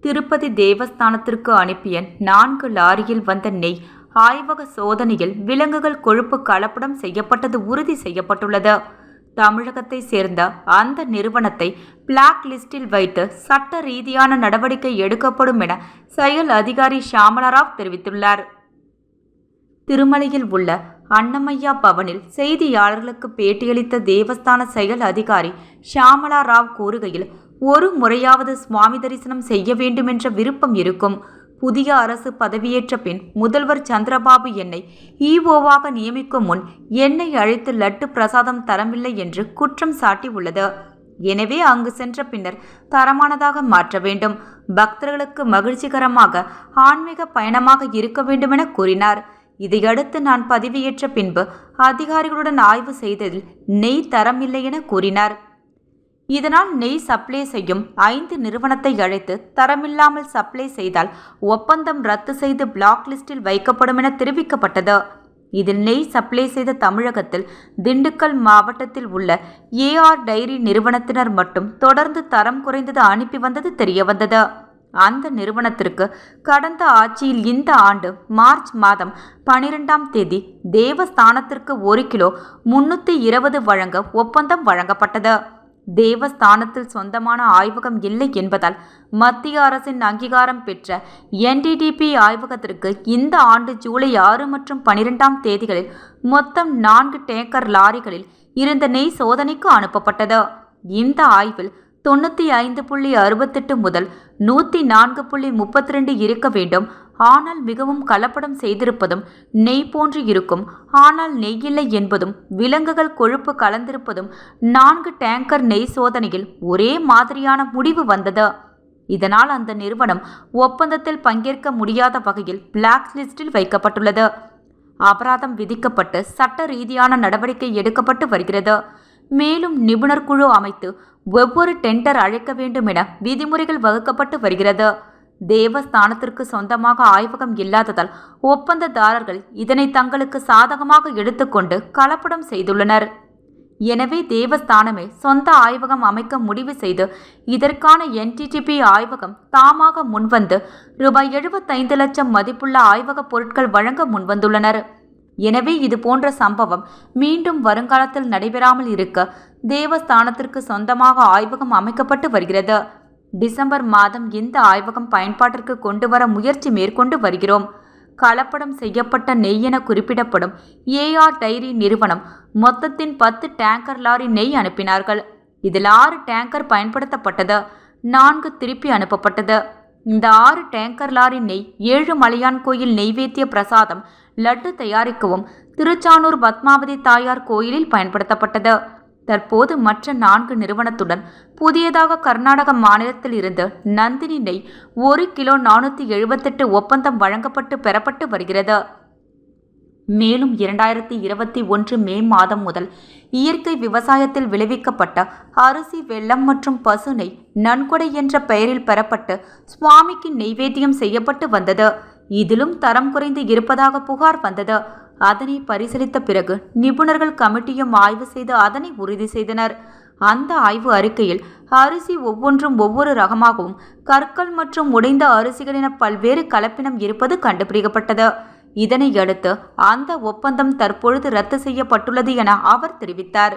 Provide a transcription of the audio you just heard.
திருப்பதி தேவஸ்தானத்திற்கு அனுப்பிய 4 லாரியில் வந்த நெய் ஆய்வக சோதனையில் விலங்குகள் கொழுப்பு கலப்படம் செய்யப்பட்டது உறுதி செய்யப்பட்டுள்ளது. தமிழகத்தை சேர்ந்த அந்த நிறுவனத்தை பிளாக் லிஸ்டில் வைத்து சட்ட ரீதியான நடவடிக்கை எடுக்கப்படும் என செயல் அதிகாரி ஷியாமளா ராவ் தெரிவித்துள்ளார். திருமலையில் உள்ள அன்னமையா பவனில் செய்தியாளர்களுக்கு பேட்டியளித்த தேவஸ்தான செயல் அதிகாரி ஷியாமளா ராவ் கூறுகையில், ஒரு முறையாவது சுவாமி தரிசனம் செய்ய வேண்டுமென்ற விருப்பம் இருக்கும். புதிய அரசு பதவியேற்ற பின் முதல்வர் சந்திரபாபு என்னை ஈஓவாக நியமிக்கும் முன் என்னை அழைத்து லட்டு பிரசாதம் தரவில்லை என்று குற்றம் சாட்டியுள்ளது. எனவே அங்கு சென்ற பின்னர் தரமானதாக மாற்ற வேண்டும். பக்தர்களுக்கு மகிழ்ச்சிகரமாக ஆன்மீக பயணமாக இருக்க வேண்டும் என கூறினார். இதையடுத்து நான் பதவியேற்ற பின்பு அதிகாரிகளுடன் ஆய்வு செய்ததில் நெய் தரமில்லை என கூறினார். இதனால் நெய் சப்ளை செய்யும் 5 நிறுவனத்தை அழைத்து தரமில்லாமல் சப்ளை செய்தால் ஒப்பந்தம் ரத்து செய்து பிளாக் லிஸ்டில் வைக்கப்படும் என தெரிவிக்கப்பட்டது. இதில் நெய் சப்ளை செய்த தமிழகத்தில் திண்டுக்கல் மாவட்டத்தில் உள்ள ஏஆர் டைரி நிறுவனத்தினர் மட்டும் தொடர்ந்து தரம் குறைந்தது அனுப்பி வந்தது தெரியவந்தது. அந்த நிறுவனத்திற்கு கடந்த ஆட்சியில் இந்த ஆண்டு மார்ச் மாதம் 12ஆம் தேதி தேவஸ்தானத்திற்கு 1 கிலோ 320 வழங்க ஒப்பந்தம் வழங்கப்பட்டது. தேவஸ்தானத்தில் சொந்தமான ஆய்வகம் இல்லை என்பதால் மத்திய அரசின் அங்கீகாரம் பெற்ற என்டிடிபி ஆய்வகத்திற்கு இந்த ஆண்டு ஜூலை 6 மற்றும் 12ஆம் தேதிகளில் மொத்தம் 4 டேங்கர் லாரிகளில் இருந்த நெய் சோதனைக்கு அனுப்பப்பட்டது. இந்த ஆய்வில் 95.68 முதல் 104.32 இருக்க வேண்டும். ஆனால் மிகவும் கலப்படம் செய்திருப்பதும் நெய் போன்று இருக்கும், ஆனால் நெய் இல்லை என்பதும் விலங்குகள் கொழுப்பு கலந்திருப்பதும் 4 டேங்கர் நெய் சோதனையில் ஒரே மாதிரியான முடிவு வந்தது. இதனால் அந்த நிறுவனம் ஒப்பந்தத்தில் பங்கேற்க முடியாத வகையில் பிளாக் லிஸ்டில் வைக்கப்பட்டுள்ளது. அபராதம் விதிக்கப்பட்டு சட்ட ரீதியான நடவடிக்கை எடுக்கப்பட்டு வருகிறது. மேலும் நிபுணர் குழு அமைத்து ஒவ்வொரு டெண்டர் அழைக்க வேண்டும் என விதிமுறைகள் வகுக்கப்பட்டு வருகிறது. தேவஸ்தானத்திற்கு சொந்தமாக ஆய்வகம் இல்லாததால் ஒப்பந்ததாரர்கள் இதனை தங்களுக்கு சாதகமாக எடுத்துக்கொண்டு கலப்படம் செய்துள்ளனர். எனவே தேவஸ்தானமே சொந்த ஆய்வகம் அமைக்க முடிவு செய்து இதற்கான என்டிடிபி ஆய்வகம் தாமாக முன்வந்து ரூபாய் 75 லட்சம் மதிப்புள்ள ஆய்வக பொருட்கள் வழங்க முன்வந்துள்ளனர். எனவே இது போன்ற சம்பவம் மீண்டும் வருங்காலத்தில் நடைபெறாமல் இருக்க தேவஸ்தானத்திற்கு சொந்தமாக ஆய்வகம் அமைக்கப்பட்டு வருகிறது. டிசம்பர் மாதம் இந்த ஆய்வகம் பயன்பாட்டிற்கு கொண்டு வர முயற்சி மேற்கொண்டு வருகிறோம். கலப்படம் செய்யப்பட்ட நெய் என குறிப்பிடப்படும் ஏஆர் டைரி நிறுவனம் மொத்தத்தின் 10 டேங்கர் லாரி நெய் அனுப்பினார்கள். இதில் 6 டேங்கர் பயன்படுத்தப்பட்டது, 4 திருப்பி அனுப்பப்பட்டது. இந்த 6 டேங்கர் லாரி நெய் ஏழுமலையான் கோயில் நெய்வேத்திய பிரசாதம் லட்டு தயாரிக்கவும் திருச்சானூர் பத்மாவதி தாயார் கோயிலில் பயன்படுத்தப்பட்டது. தற்போது மற்ற 4 நிறுவனத்துடன் புதியதாக கர்நாடக மாநிலத்தில் இருந்து நந்தினி நெய் 1 கிலோ 478 ஒப்பந்தம் வழங்கப்பட்டு பெறப்பட்டு வருகிறது. மேலும் 2021 மே மாதம் முதல் இயற்கை விவசாயத்தில் விளைவிக்கப்பட்ட அரிசி, வெல்லம் மற்றும் பசு நெய் நன்கொடை என்ற பெயரில் பெறப்பட்டு சுவாமிக்கு நெய்வேத்தியம் செய்யப்பட்டு வந்தது. இதிலும் தரம் குறைந்து இருப்பதாக புகார் வந்தது. அதனை பரிசீலித்த பிறகு நிபுணர்கள் கமிட்டியும் ஆய்வு செய்து அதனை உறுதி செய்தனர். அந்த ஆய்வு அறிக்கையில் அரிசி ஒவ்வொன்றும் ஒவ்வொரு ரகமாகவும் கற்கள் மற்றும் உடைந்த அரிசிகள் என பல்வேறு கலப்பினம் இருப்பது கண்டுபிடிக்கப்பட்டது. இதனை அடுத்து அந்த ஒப்பந்தம் தற்பொழுது ரத்து செய்யப்பட்டுள்ளது என அவர் தெரிவித்தார்.